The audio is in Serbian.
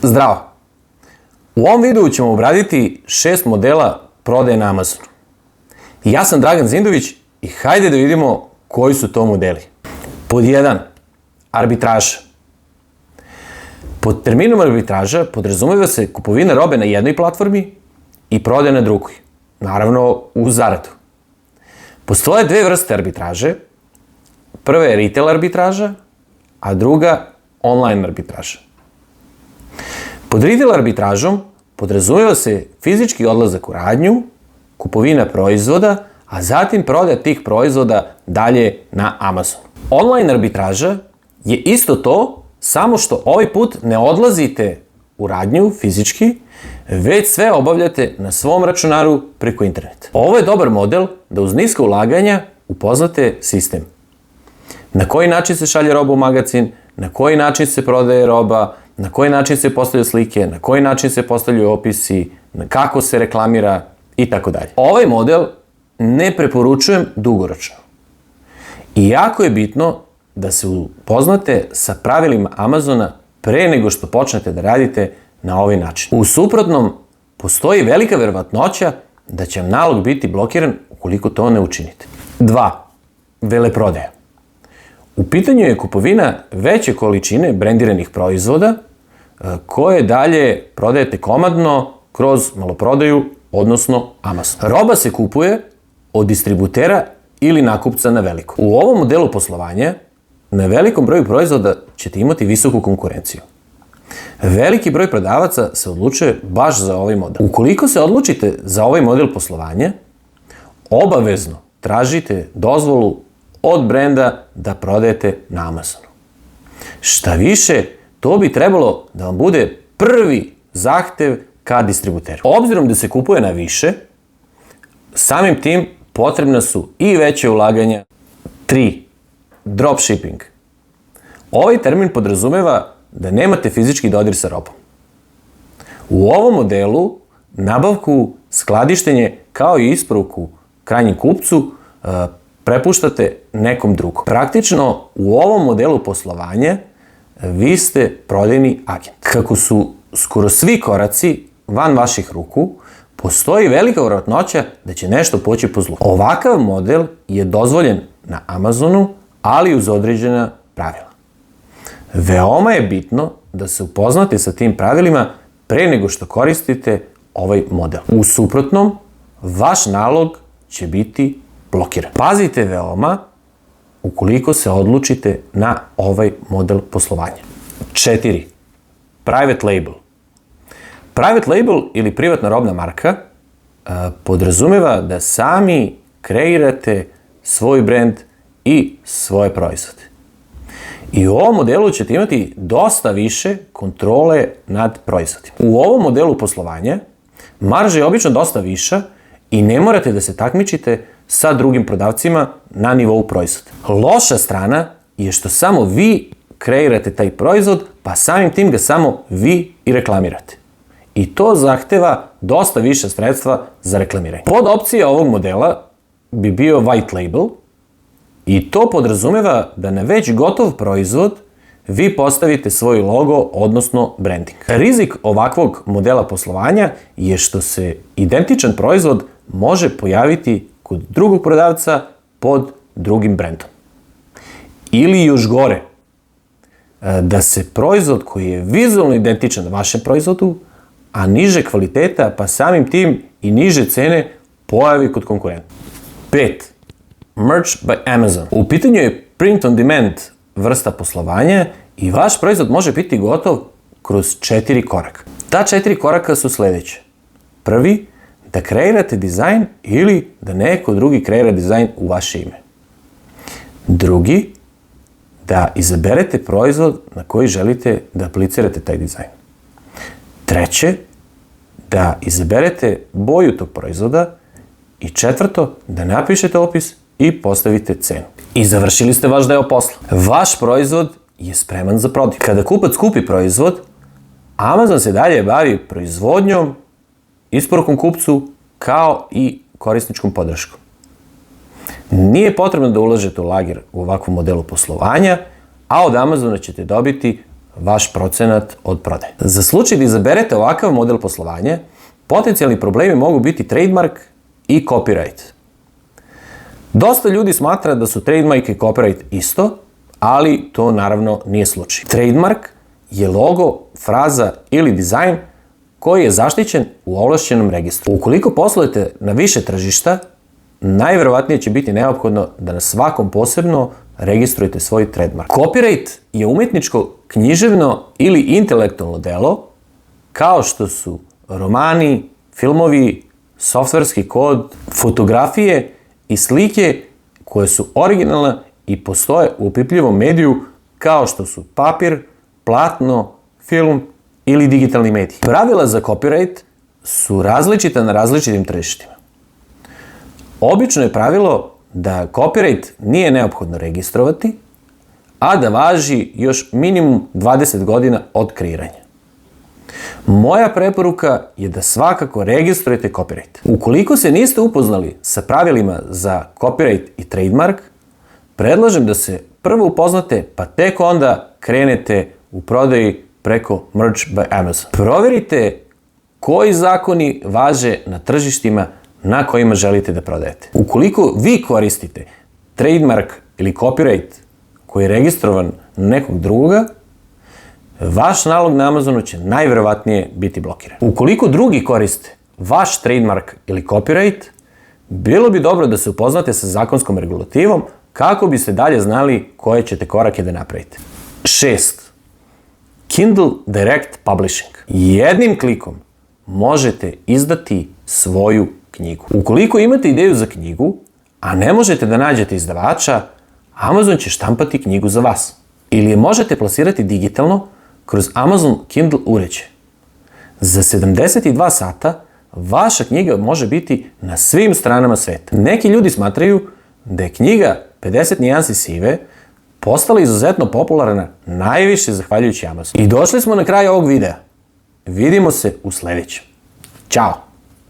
Zdravo! U ovom videu ćemo obraditi 6 modela prodaje na Amazonu. Ja sam Dragan Zindović i hajde da vidimo koji su to modeli. Pod 1. Arbitraža. Pod terminom arbitraža podrazumeva se kupovina robe na jednoj platformi i prodaja na drugoj. Naravno, uz zaradu. Postoje dve vrste arbitraže. Prva je retail arbitraža, a druga online arbitraža. Pod retail arbitražom podrazumeva se fizički odlazak u radnju, kupovina proizvoda, a zatim prodaja tih proizvoda dalje na Amazonu. Online arbitraža je isto to, samo što ovaj put ne odlazite u radnju fizički, već sve obavljate na svom računaru preko interneta. Ovo je dobar model da uz niska ulaganja upoznate sistem. Na koji način se šalje roba u magazin, na koji način se prodaje roba, na koji način se postavljaju slike, na koji način se postavljaju opisi, kako se reklamira i tako dalje. Ovaj model ne preporučujem dugoročno. I jako je bitno da se upoznate sa pravilima Amazona pre nego što počnete da radite na ovaj način. U suprotnom, postoji velika verovatnoća da će vam nalog biti blokiran ukoliko to ne učinite. 2. Veleprodaja. U pitanju je kupovina veće količine brendiranih proizvoda koje dalje prodajete komadno kroz maloprodaju, odnosno Amazon. Roba se kupuje od distributera ili nakupca na veliko. U ovom modelu poslovanja na velikom broju proizvoda ćete imati visoku konkurenciju. Veliki broj prodavaca se odlučuje baš za ovaj model. Ukoliko se odlučite za ovaj model poslovanja, obavezno tražite dozvolu od brenda da prodajete na Amazonu. Šta više, to bi trebalo da vam bude prvi zahtev ka distributeru. Obzirom da se kupuje na više, samim tim potrebna su i veće ulaganja. 3. Dropshipping. Ovaj termin podrazumeva da nemate fizički dodir sa robom. U ovom modelu nabavku, skladištenje kao i isporuku krajnjem kupcu prepuštate nekom drugom. Praktično u ovom modelu poslovanja vi ste prodajni agent. Kako su skoro svi koraci van vaših ruku, postoji velika verovatnoća da će nešto poći po zlu. Ovakav model je dozvoljen na Amazonu, ali uz određena pravila. Veoma je bitno da se upoznate sa tim pravilima pre nego što koristite ovaj model. U suprotnom, vaš nalog će biti blokiran. Pazite veoma ukoliko se odlučite na ovaj model poslovanja. 4. Private label. Private label ili privatna robna marka podrazumeva da sami kreirate svoj brend i svoje proizvode. I u ovom modelu ćete imati dosta više kontrole nad proizvodima. U ovom modelu poslovanja marža je obično dosta viša i ne morate da se takmičite sa drugim prodavcima na nivou proizvoda. Loša strana je što samo vi kreirate taj proizvod, pa samim tim ga samo vi i reklamirate. I to zahteva dosta više sredstva za reklamiranje. Pod opcija ovog modela bi bio white label i to podrazumeva da na već gotov proizvod vi postavite svoj logo, odnosno branding. Rizik ovakvog modela poslovanja je što se identičan proizvod može pojaviti kod drugog prodavca pod drugim brendom. Ili još gore, da se proizvod koji je vizualno identičan vašem proizvodu, a niže kvaliteta, pa samim tim i niže cene, pojavi kod konkurenta. 5. Merch by Amazon. U pitanju je print on demand vrsta poslovanja i vaš proizvod može biti gotov kroz 4 koraka. Ta 4 koraka su sledeće. Prvi, da kreirate dizajn ili da neko drugi kreira dizajn u vaše ime. Drugi, da izaberete proizvod na koji želite da aplicirate taj dizajn. Treće, da izaberete boju tog proizvoda. I četvrto, da napišete opis i postavite cenu. I završili ste vaš deo posla. Vaš proizvod je spreman za prodaju. Kada kupac kupi proizvod, Amazon se dalje bavi proizvodnjom, isporukom kupcu, kao i korisničkom podrškom. Nije potrebno da ulažete u lager u ovakvom modelu poslovanja, a od Amazona ćete dobiti vaš procenat od prodaje. Za slučaj da izaberete ovakav model poslovanja, potencijalni problemi mogu biti trademark i copyright. Dosta ljudi smatra da su trademark i copyright isto, ali to naravno nije slučaj. Trademark je logo, fraza ili dizajn koji je zaštićen u ovlašćenom registru. Ukoliko poslujete na više tržišta, najverovatnije će biti neophodno da na svakom posebno registrujete svoj trademark. Copyright je umetničko, književno ili intelektualno delo, kao što su romani, filmovi, softverski kod, fotografije i slike koje su originalne i postoje u opipljivom mediju kao što su papir, platno, film ili digitalni mediji. Pravila za copyright su različita na različitim tržištima. Obično je pravilo da copyright nije neophodno registrovati, a da važi još minimum 20 godina od kreiranja. Moja preporuka je da svakako registrujete copyright. Ukoliko se niste upoznali sa pravilima za copyright i trademark, predlažem da se prvo upoznate, pa tek onda krenete u prodaji preko Merge by Amazon. Proverite koji zakoni važe na tržištima na kojima želite da prodajete. Ukoliko vi koristite trademark ili copyright koji je registrovan nekog drugoga, vaš nalog na Amazonu će najverovatnije biti blokiran. Ukoliko drugi koriste vaš trademark ili copyright, bilo bi dobro da se upoznate sa zakonskom regulativom kako biste dalje znali koje ćete korake da napravite. 6. Kindle Direct Publishing. Jednim klikom možete izdati svoju knjigu. Ukoliko imate ideju za knjigu, a ne možete da nađete izdavača, Amazon će štampati knjigu za vas. Ili je možete plasirati digitalno kroz Amazon Kindle uređaj. Za 72 sata vaša knjiga može biti na svim stranama sveta. Neki ljudi smatraju da je knjiga 50 nijansi sive postala izuzetno popularna najviše zahvaljujući Amazonu. I došli smo na kraj ovog videa. Vidimo se u sljedećem. Ćao!